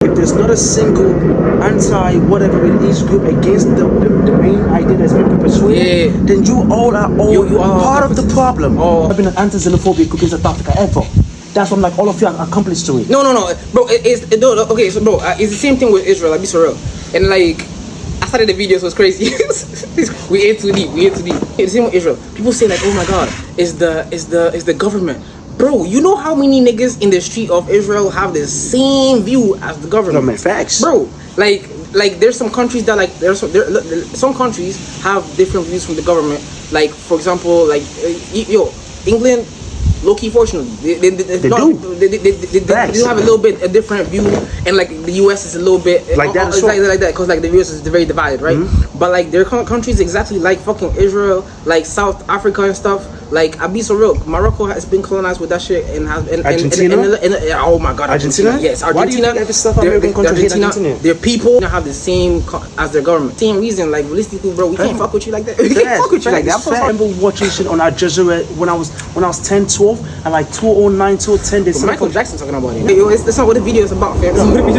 If there's not a single anti-whatever release group against the main idea that's been persuaded, then you all are part of the problem. I've been an anti-xenophobia group in South Africa ever. That's what I'm like, all of you are accomplice to it. No, bro. Okay, so bro, it's the same thing with Israel. Like, be so real. And like, I started the videos, was crazy. we ate too deep. It's the same with Israel. People say like, oh my God, is the government. Bro, you know how many niggas in the street of Israel have the same view as the government? No, man, facts. Bro, like there's some countries that like some countries have different views from the government. Like, for example, like England, low-key, fortunately, they do have a little bit a different view, and like the US is a little bit like that, like that, because like the US is very divided, right? But like there are countries exactly like fucking Israel, like South Africa and stuff. Like, I'll be so real, Morocco has been colonized with that shit, and Argentina. Oh my God, Argentina. Yes, Argentina. Why do you think every South American country hates Argentina? Their people have the same as their government. Same reason, like realistically, bro, we can't fuck with you like that. We can't fuck with you like that. I remember watching shit on Al Jazeera when I was 10, 12, and like 2009, 2010. They Michael Jackson talking about it. Yo, that's not what the video is about, fam.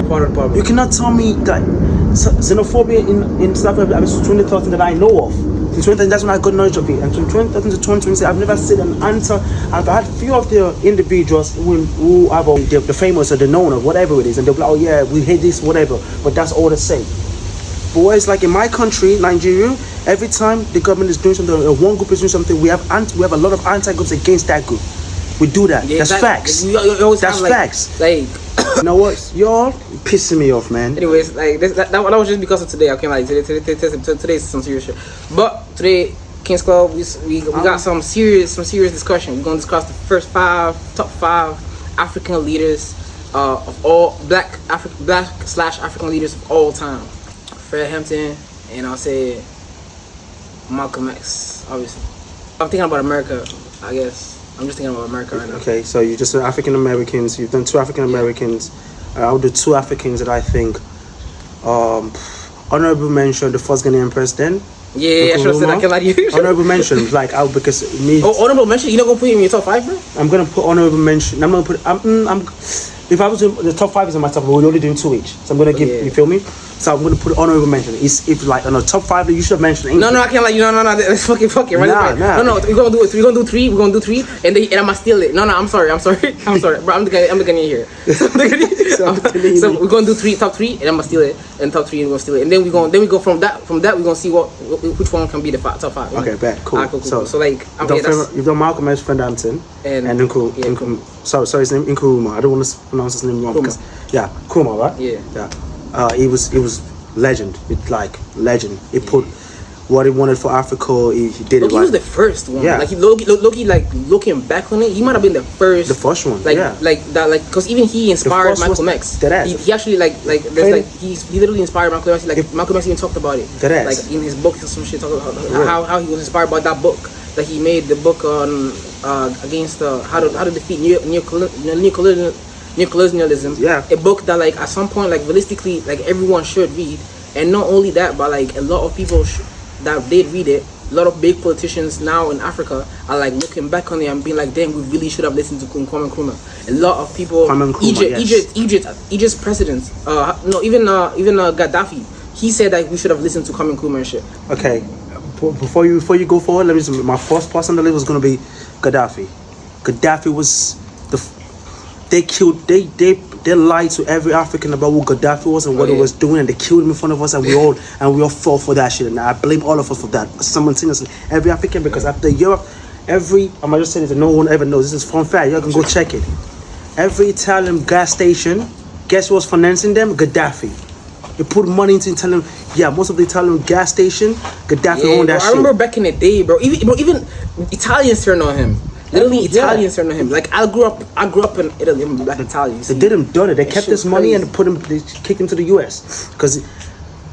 Part of the problem. You cannot tell me that xenophobia in South Africa is 2013 that I know of. In 2013, that's when I got knowledge of it. And from 2013 to 2020, I've never seen an answer. I've had a few of the individuals who have the famous or the known or whatever it is, and they'll be like, oh yeah, we hate this, whatever. But that's all they say. But whereas like in my country, Nigeria, every time the government is doing something, or one group is doing something, we have a lot of anti-groups against that group. We do that. Yeah, that's facts. That's facts. Like, you know what? You're pissing me off, man. Anyways, like that was just because of today. Okay, like today's some serious shit. But today, Kings Club, we got some serious discussion. We're gonna discuss the top five African leaders of all black/African leaders of all time. Fred Hampton, and I'll say Malcolm X. Obviously, I'm thinking about America. I guess I'm just thinking about America right now. Okay, so you just said African Americans. You've done two African Americans. I'll do two Africans that I think honorable mention, the first Ghanaian president. Yeah, I should have said I can't lie to you. Honorable mention, like because me. Oh, honorable mention. You're not gonna put him in your top 5, bro? I'm gonna put honorable mention. I'm gonna put. If I was in the top 5 is in my top, but we're only doing 2 each. So I'm gonna give. You feel me? So I'm gonna put honorable mention. If like on the top 5, you should have mentioned. No, I can't like you. No. Let's fuck it. Right? No. We're gonna do it. We're gonna do three, and I'm gonna steal it. No. I'm sorry, bro. I'm the guy here. So we're gonna do top 3, and I'm gonna steal it. And top 3, and we're gonna steal it. And then we go from that. We're gonna see which one can be the top 5. Okay, bet. Cool. Cool. So like, you've done Malcolm X, Fred Hampton, and Nkrumah. Sorry, his name Nkrumah. I don't want to pronounce his name wrong. Nkrumah, right? Yeah. He was legend. It's like legend. He put what he wanted for Africa. He did it. He was the first one. Yeah. Like Loki, like looking back on it, he might have been the first. The first one. Like that. Like because even he inspired Malcolm X. He actually he literally inspired Malcolm X. Like Malcolm X even talked about it. Like in his book or some shit, talking about how he was inspired by that book. That he made the book on against how to defeat neocolonialism. Yeah. A book that like at some point like realistically like everyone should read, and not only that, but like a lot of people that did read it. A lot of big politicians now in Africa are like looking back on it and being like, damn, we really should have listened to Kwame Nkrumah. A lot of people, Egypt's president, even Gaddafi, he said that we should have listened to Kwame Nkrumah and shit. Okay, before you go forward, let me say my first person on the list was gonna be Gaddafi. Gaddafi was they lied to every African about what Gaddafi was and what he was doing, and they killed him in front of us, and we all fell for that shit. And I blame all of us for that. Simultaneously, every African, because after Europe, I'm just saying this, no one ever knows. This is fun fact. You can go check it. Every Italian gas station, guess who was financing them? Gaddafi. They put money into Italian. Yeah, most of the Italian gas station, Gaddafi owned that shit. I remember back in the day, bro. Even Italians turned on him. Literally, Italians turned on him. Like I grew up in Italy. I'm black Italian. They did him dirty. They kept his money and they kicked him to the US. Because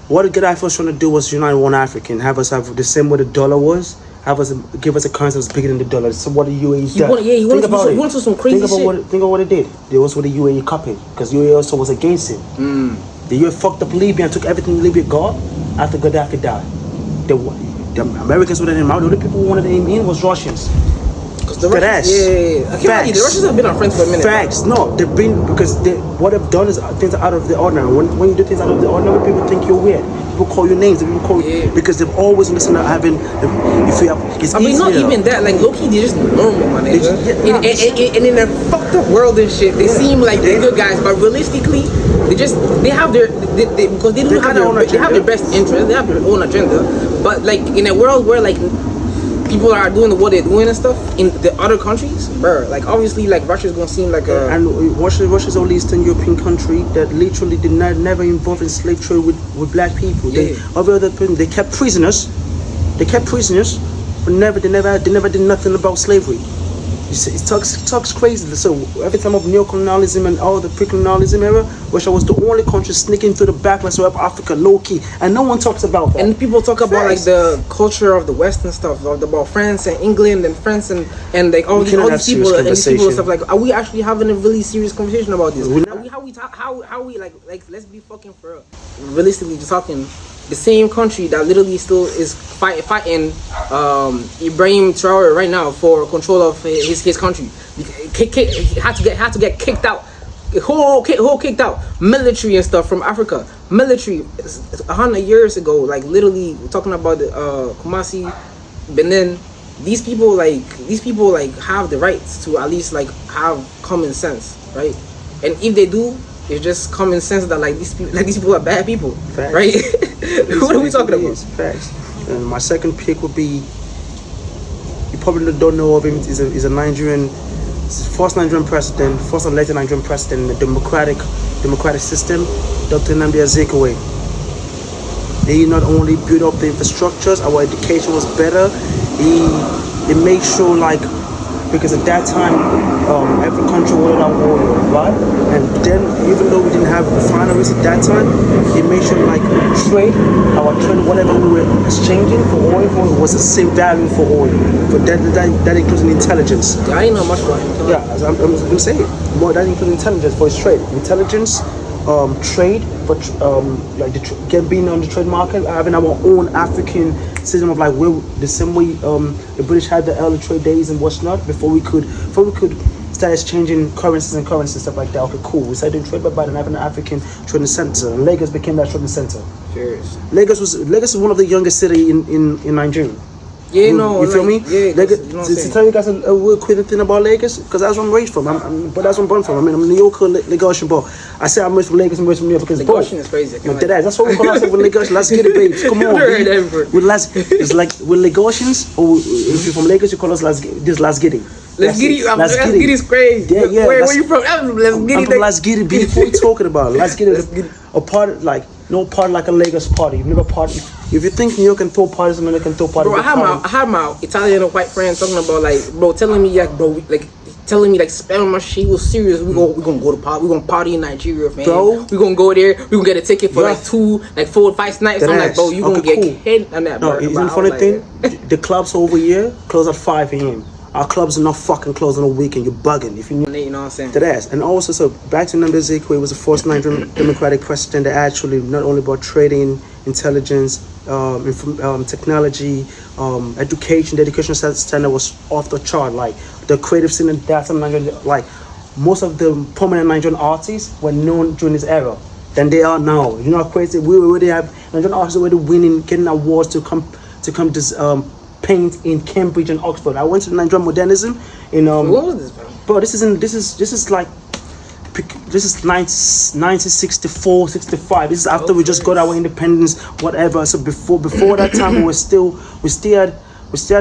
what Gaddafi was trying to do was unite one African, have us have the same way the dollar was, give us a currency that was bigger than the dollar. So what the UAE did. He wanted some crazy shit. Think of what it did. It was what the UAE copied, because UAE also was against it. The UAE fucked up Libya and took everything Libya got after Gaddafi died. The Americans wanted him out. The only people who wanted him in was Russians. Russians, the Russians, yeah. I can't lie, the Russians have been our friends for a minute. Facts. No, they've been because what they've done is things out of the ordinary. When you do things out of the ordinary, people think you're weird. People call you names. People call you because they've always listened to having. If you have, it's I mean, not even that. Like low-key, they're just normal, my nigga. And in a fucked up world and shit, they seem like they're good guys, but realistically, they have their because they don't have their best interest. They have their own agenda. But like in a world where like people are doing what they're doing and stuff in the other countries, bro. Like obviously, like Russia's gonna seem like a and Russia's only Eastern European country that literally did never involve in slave trade with black people. They kept prisoners. They kept prisoners, but they never did nothing about slavery. It talks crazy. So every time of neocolonialism and all the pre-colonialism era, Russia was the only country sneaking through the backlines of Africa, low key, and no one talks about that. And people talk about like the culture of the West and stuff, about France and England and France and like all these people and stuff. Like, are we actually having a really serious conversation about this? How we like let's be fucking for real. Realistically, just talking. The same country that literally still is fighting Ibrahim Traore right now for control of his country. He had to get kicked out. Whole kicked out. Military and stuff from Africa. Military 100 years ago, like literally we're talking about Kumasi, Benin. These people have the rights to at least like have common sense, right? And if they do, it's just common sense that like these people are bad people. Facts. Right? What are we talking about? Facts. And my second pick would be, you probably don't know of him, is a Nigerian, first Nigerian president, first elected Nigerian president in the democratic system, Dr. Nnamdi Azikiwe. He not only built up the infrastructures, our education was better, he made sure like, because at that time, every country wanted our oil, right? And then, even though we didn't have refineries at that time, he made sure like our trade, whatever we were exchanging for oil, was the same value for oil. But that includes intelligence. I didn't know much about him. Yeah, I'm going to say it. More that includes intelligence for his trade. Intelligence, trade, but like being on the trade market, having our own African system of like the same way the British had the early trade days and whatnot before we could start exchanging currencies and stuff like that. Okay, cool. We started doing trade by having an African trading center, and Lagos became that trading center. Cheers. Lagos is one of the youngest cities in Nigeria. Yeah, no, you feel me? Yeah, to tell you guys a real quick thing about Lagos, because that's where I'm raised from. But that's where I'm born from. I mean, I'm New Yorker, Lagosian, but I say I'm raised from Lagos, I'm raised from New York because Lagosian is crazy. That's what we call ourselves with Lagos. Let's get it, babes. Come on. It's like with Lagosians, or if you're from Lagos, you call us Let's Get It. Let's get it. Let's get it is crazy. Yeah. Where you from? Let's get it. Let's get it, B. What are you talking about? Let's get it. A party like no party like a Lagos party. You've never party. If you think New York can throw parties, America can throw parties. Bro, I had my Italian and white friends talking about like, bro, telling me like spelling my shit. He was serious. We gonna go to party. We gonna party in Nigeria, man. Bro, we gonna go there. We gonna get a ticket for like 4 or 5 nights. I'm like, bro, you gonna get hit on that. No, isn't funny thing? The clubs over here close at 5 a.m. Our clubs are not fucking closed on a weekend. You're bugging. If you know what I'm saying. That ass. And also, so back to Nnamdi Azikiwe, was the first Nigerian democratic president that actually not only about trading, intelligence, technology, education. The education standard was off the chart. Like the creative scene in that time, like most of the prominent Nigerian artists were known during this era than they are now. You know how crazy we already have Nigerian artists already winning, getting awards to come to paint in Cambridge and Oxford. I went to Nigerian modernism in what was this, bro? This is 1964, 65. This is after we just got our independence, whatever. So before that time, we still had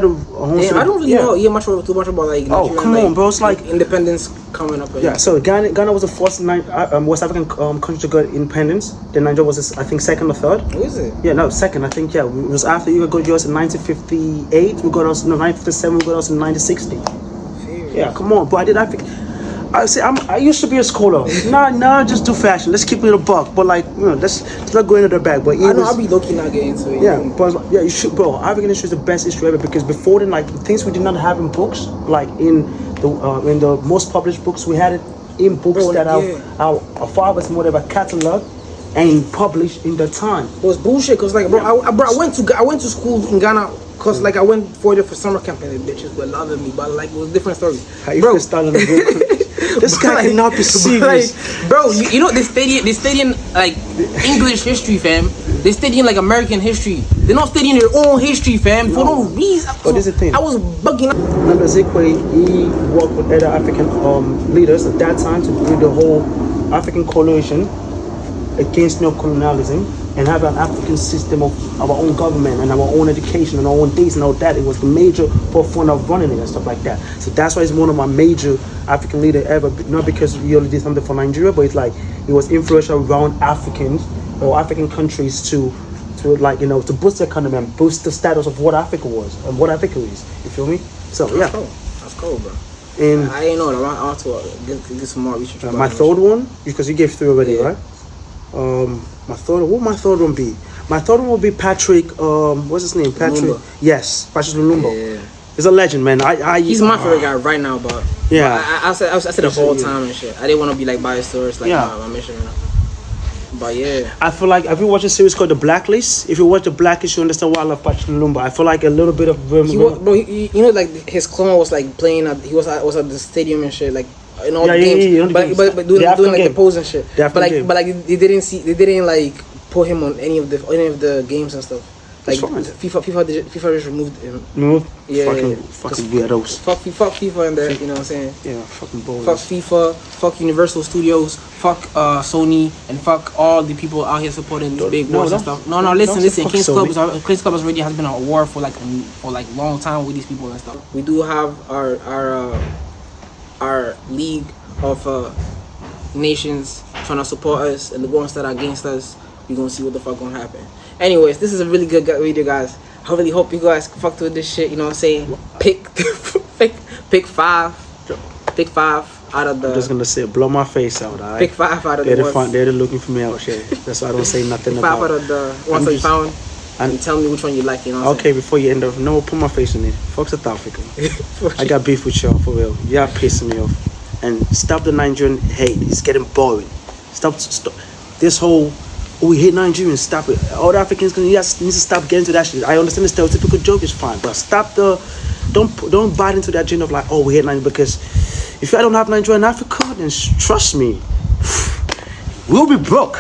a home. I don't really know too much about like Nigerian, come on, bro. It's like independence coming up. Yeah, so Ghana was the first West African country to get independence. Then Nigeria was, I think, second or third. Who is it? Yeah, no, second. I think, yeah. It was after you got yours in 1958. We got us in 1957. We got us in 1960. Yeah, come on, bro. I used to be a scholar. Nah, just do fashion. Let's keep it a buck. But like, let's not go into the bag. But I'll be low-key not getting into it. Yeah, but yeah, you should, bro. African history is the best history ever because before then, like things we did not have in books, like in the most published books, we had it in books that our fathers and whatever cataloged and published in the time. It was bullshit because like, bro, I went to school in Ghana Cause like I went for summer camp and the bitches were loving me, but like it was a different story. How you freestyling the book? This guy cannot be serious. Like, bro, you know they studying like English history, fam. They studying like American history. They're not studying their own history, fam. For no reason. But this is the thing. I was bugging out. Remember Zikwe, he worked with other African leaders at that time to build the whole African coalition against neocolonialism and have an African system of our own government and our own education and our own this and all that. It was the major forefront of running it and stuff like that. So that's why he's one of my major African leader ever. Not because he only did something for Nigeria, but it's like he was influential around Africans or African countries to like, you know, to boost the economy and boost the status of what Africa was and what Africa is. You feel me? So yeah. That's cool, bro. And I ain't know. I want to get some more research. my third one, because you gave 3 already, Yeah. right? What would my third one be? My third one will be Patrick. What's his name? Patrick. Lumumba. Yes, Patrick Lumumba. Yeah. He's a legend, man. He's my favorite guy right now, but Yeah. I said the whole time and shit. I didn't want to be like biased towards like Yeah. my mission, you know. But yeah, I feel like, have you watched a series called The Blacklist? If you watch The Blacklist, you understand why I love Patrick Lumumba. I feel like a little bit of you know, like his clone was like playing at was at the stadium and shit, like in all the games, but doing like the pose and shit. But like they didn't like put him on any of the games and stuff. Like FIFA just removed him. Yeah, fucking weirdos. Fuck FIFA and that, you know what I'm saying? Yeah, fucking balls. Fuck FIFA, fuck Universal Studios, fuck Sony, and fuck all the people out here supporting these big wars and stuff. No, listen. Kings Club has already has been at war for like long time with these people and stuff. We do have our league of nations trying to support us, and the ones that are against us, we gonna see what the fuck gonna happen. Anyways, this is a really good video, guys. I really hope you guys fucked with this shit. You know what I'm saying? Pick 5 out of the. I'm just gonna say, blow my face out. Alright. Pick 5 out of the ones. They're looking for me out here. That's why I don't say nothing about. 5 out of the ones that you found. And tell me which one you like. You know. What I'm okay, before you end up, no, put my face in it. Fuck South Africa. I got beef with y'all for real. Y'all pissing me off. And stop the Nigerian hate. It's getting boring. Stop. This whole. Oh, we hate Nigerians, stop it. All the Africans need to stop getting to that shit. I understand the stereotypical joke is fine, but stop don't buy into that agenda of like, oh, we hate Nigeria, because if I don't have Nigeria in Africa, then trust me, we'll be broke.